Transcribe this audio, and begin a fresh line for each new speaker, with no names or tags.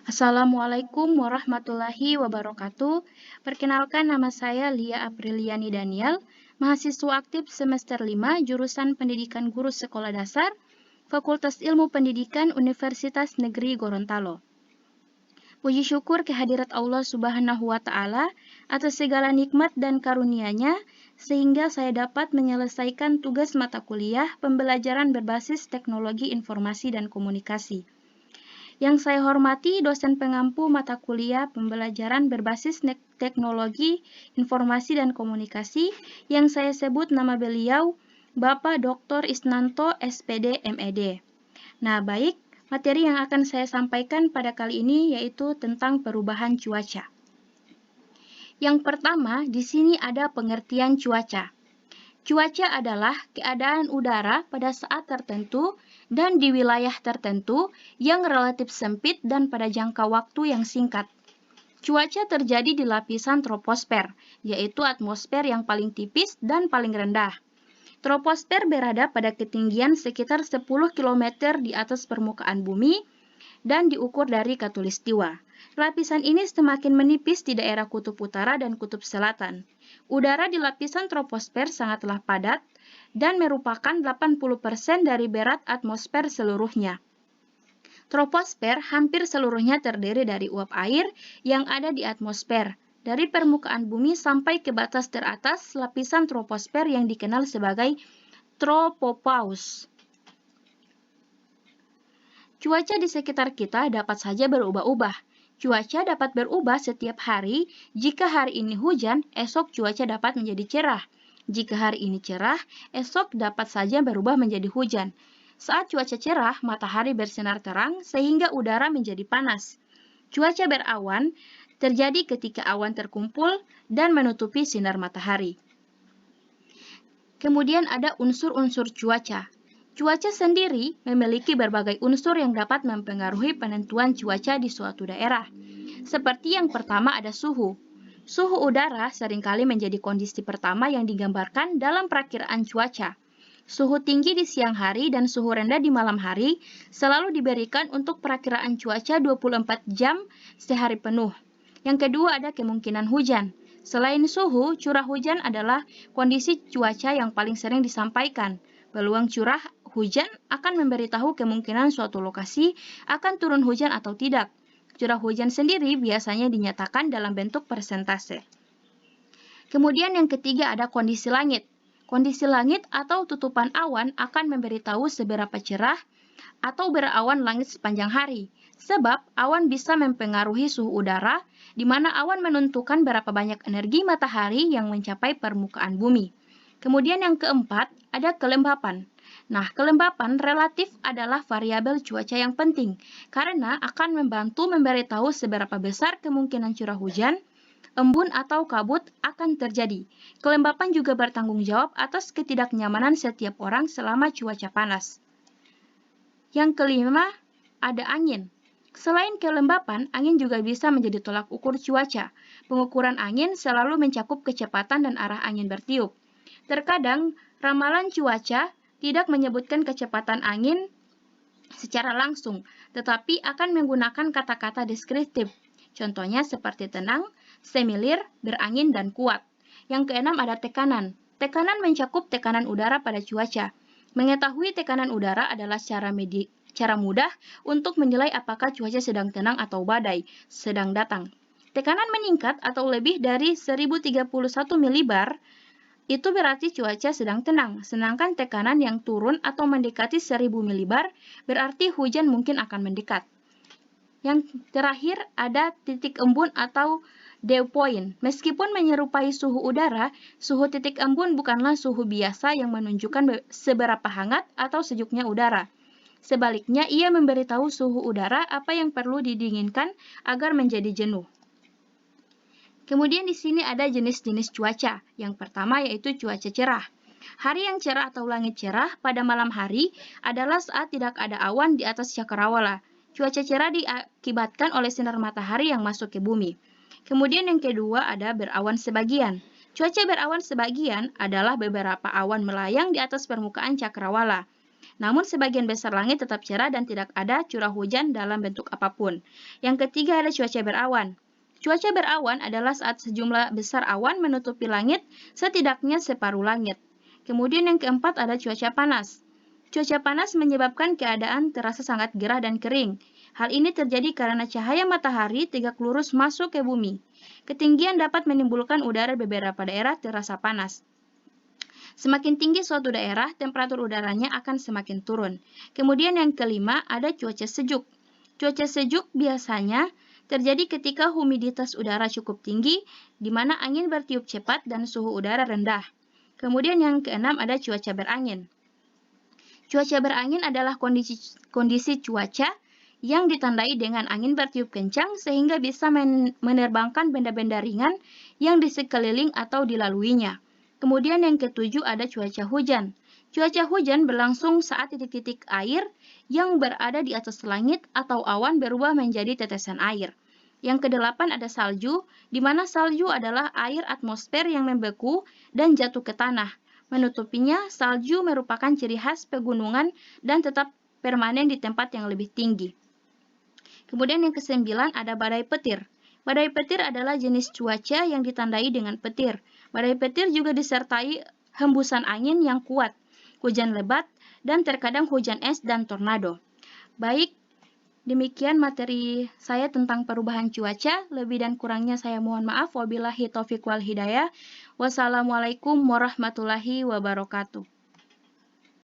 Assalamualaikum warahmatullahi wabarakatuh. Perkenalkan, nama saya Lia Apriliani Daniel, mahasiswa aktif semester 5 jurusan Pendidikan Guru Sekolah Dasar, Fakultas Ilmu Pendidikan Universitas Negeri Gorontalo. Puji syukur kehadirat Allah Subhanahu wa Ta'ala atas segala nikmat dan karunia-Nya, sehingga saya dapat menyelesaikan tugas mata kuliah pembelajaran berbasis teknologi informasi dan komunikasi. Yang saya hormati dosen pengampu mata kuliah pembelajaran berbasis teknologi informasi dan komunikasi yang saya sebut nama beliau Bapak Dr. Isnanto SPD MED. Nah, baik, materi yang akan saya sampaikan pada kali ini yaitu tentang perubahan cuaca. Yang pertama, di sini ada pengertian cuaca. Cuaca adalah keadaan udara pada saat tertentu dan di wilayah tertentu yang relatif sempit dan pada jangka waktu yang singkat. Cuaca terjadi di lapisan troposfer, yaitu atmosfer yang paling tipis dan paling rendah. Troposfer berada pada ketinggian sekitar 10 km di atas permukaan bumi dan diukur dari khatulistiwa. Lapisan ini semakin menipis di daerah kutub utara dan kutub selatan. Udara di lapisan troposfer sangatlah padat dan merupakan 80% dari berat atmosfer seluruhnya. Troposfer hampir seluruhnya terdiri dari uap air yang ada di atmosfer, dari permukaan bumi sampai ke batas teratas lapisan troposfer yang dikenal sebagai tropopause. Cuaca di sekitar kita dapat saja berubah-ubah. Cuaca dapat berubah setiap hari. Jika hari ini hujan, esok cuaca dapat menjadi cerah. Jika hari ini cerah, esok dapat saja berubah menjadi hujan. Saat cuaca cerah, matahari bersinar terang sehingga udara menjadi panas. Cuaca berawan terjadi ketika awan terkumpul dan menutupi sinar matahari. Kemudian ada unsur-unsur cuaca. Cuaca sendiri memiliki berbagai unsur yang dapat mempengaruhi penentuan cuaca di suatu daerah. Seperti yang pertama ada suhu. Suhu udara seringkali menjadi kondisi pertama yang digambarkan dalam perakiraan cuaca. Suhu tinggi di siang hari dan suhu rendah di malam hari selalu diberikan untuk perakiraan cuaca 24 jam sehari penuh. Yang kedua ada kemungkinan hujan. Selain suhu, curah hujan adalah kondisi cuaca yang paling sering disampaikan. Peluang curah hujan akan memberitahu kemungkinan suatu lokasi akan turun hujan atau tidak. Curah hujan sendiri biasanya dinyatakan dalam bentuk persentase. Kemudian yang ketiga ada kondisi langit. Kondisi langit atau tutupan awan akan memberitahu seberapa cerah atau berawan langit sepanjang hari. Sebab awan bisa mempengaruhi suhu udara, di mana awan menentukan berapa banyak energi matahari yang mencapai permukaan bumi. Kemudian yang keempat, ada kelembapan. Nah, kelembapan relatif adalah variabel cuaca yang penting, karena akan membantu memberitahu seberapa besar kemungkinan curah hujan, embun atau kabut akan terjadi. Kelembapan juga bertanggung jawab atas ketidaknyamanan setiap orang selama cuaca panas. Yang kelima, ada angin. Selain kelembapan, angin juga bisa menjadi tolak ukur cuaca. Pengukuran angin selalu mencakup kecepatan dan arah angin bertiup. Terkadang, ramalan cuaca tidak menyebutkan kecepatan angin secara langsung, tetapi akan menggunakan kata-kata deskriptif. Contohnya seperti tenang, semilir, berangin, dan kuat. Yang keenam ada tekanan. Tekanan mencakup tekanan udara pada cuaca. Mengetahui tekanan udara adalah cara mudah untuk menilai apakah cuaca sedang tenang atau badai sedang datang. Tekanan meningkat atau lebih dari 1031 milibar itu berarti cuaca sedang tenang, sedangkan tekanan yang turun atau mendekati 1000 milibar berarti hujan mungkin akan mendekat. Yang terakhir ada titik embun atau dew point. Meskipun menyerupai suhu udara, suhu titik embun bukanlah suhu biasa yang menunjukkan seberapa hangat atau sejuknya udara. Sebaliknya, ia memberitahu suhu udara apa yang perlu didinginkan agar menjadi jenuh. Kemudian di sini ada jenis-jenis cuaca. Yang pertama yaitu cuaca cerah. Hari yang cerah atau langit cerah pada malam hari adalah saat tidak ada awan di atas cakrawala. Cuaca cerah diakibatkan oleh sinar matahari yang masuk ke bumi. Kemudian yang kedua ada berawan sebagian. Cuaca berawan sebagian adalah beberapa awan melayang di atas permukaan cakrawala. Namun sebagian besar langit tetap cerah dan tidak ada curah hujan dalam bentuk apapun. Yang ketiga ada cuaca berawan. Cuaca berawan adalah saat sejumlah besar awan menutupi langit, setidaknya separuh langit. Kemudian yang keempat ada cuaca panas. Cuaca panas menyebabkan keadaan terasa sangat gerah dan kering. Hal ini terjadi karena cahaya matahari tegak lurus masuk ke bumi. Ketinggian dapat menimbulkan udara beberapa daerah terasa panas. Semakin tinggi suatu daerah, temperatur udaranya akan semakin turun. Kemudian yang kelima, ada cuaca sejuk. Cuaca sejuk biasanya terjadi ketika humiditas udara cukup tinggi, di mana angin bertiup cepat dan suhu udara rendah. Kemudian yang keenam, ada cuaca berangin. Cuaca berangin adalah kondisi cuaca yang ditandai dengan angin bertiup kencang sehingga bisa menerbangkan benda-benda ringan yang di sekeliling atau dilaluinya. Kemudian yang ketujuh ada cuaca hujan. Cuaca hujan berlangsung saat titik-titik air yang berada di atas langit atau awan berubah menjadi tetesan air. Yang kedelapan ada salju, di mana salju adalah air atmosfer yang membeku dan jatuh ke tanah. Menutupinya, salju merupakan ciri khas pegunungan dan tetap permanen di tempat yang lebih tinggi. Kemudian yang kesembilan ada badai petir. Badai petir adalah jenis cuaca yang ditandai dengan petir. Badai petir juga disertai hembusan angin yang kuat, hujan lebat, dan terkadang hujan es dan tornado. Baik, demikian materi saya tentang perubahan cuaca. Lebih dan kurangnya saya mohon maaf. Wabillahi taufiq wal hidayah. Wassalamualaikum warahmatullahi wabarakatuh.